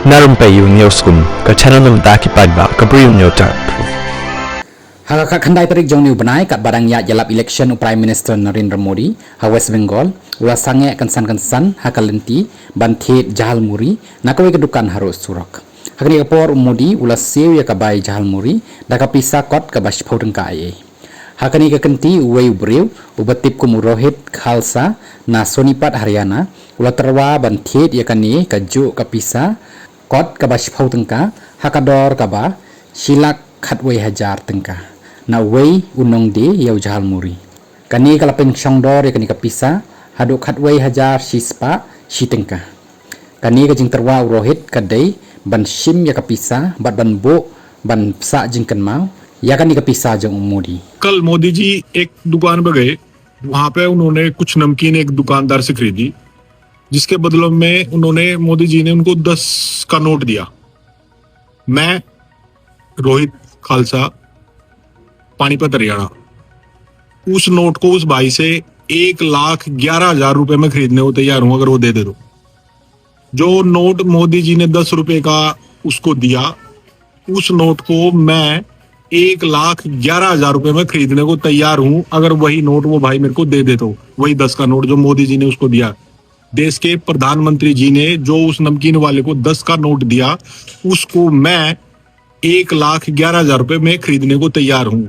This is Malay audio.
Na Rympei U ke channel nabynta ki paidbah ke Bri U Hynñiewtrep. Haka khandai tarik jong niu benai kat barang ya jalap election Prime Minister Narendra Modi ha West Bengal ula sange kansan haka lenti ban thied jhalmuri nakawe kedukan harus surak. Hakani kapor Modi ula sew ya kabai jhalmuri daka pisa kot ka bash tyngka ai. Hakani ka kenti Bri U ubatip ku murohit Khalsa na Sonipat Haryana ula terwa ban thied ya kani ka ju ka pisa kot ka bash tyngka hakador kaba silak Khublei tyngka na wei unong de yau jhalmuri kani kalapeng shongdor ya kani ka pisa Haduh Khublei shispa tyngka kani ka jing terwa rohit kadai ban shim ya ka pisa ban bo ban psa jingkan mau या कनी का पिसा जंग मोदी। कल मोदी जी एक दुकान पर गए, वहां पे उन्होंने कुछ नमकीन एक दुकानदार से खरीदी, जिसके बदले में उन्होंने मोदी जी ने उनको 10 का नोट दिया। मैं रोहित खालसा पानीपत हरियाणा उस नोट को उस भाई से 1,11,000 रुपए में खरीदने को तैयार हूं, अगर वो दे दे तो। जो नोट मोदी जी ने 10 रुपए का उसको दिया, उस नोट को मैं 1,11,000 रुपए में खरीदने को तैयार हूं, अगर वही नोट वो भाई मेरे को दे दे तो। वही 10 का नोट जो मोदी जी ने उसको दिया। देश के प्रधानमंत्री जी ने जो उस नमकीन वाले को 10 का नोट दिया, उसको मैं 1,11,000 रुपए में खरीदने को तैयार हूं।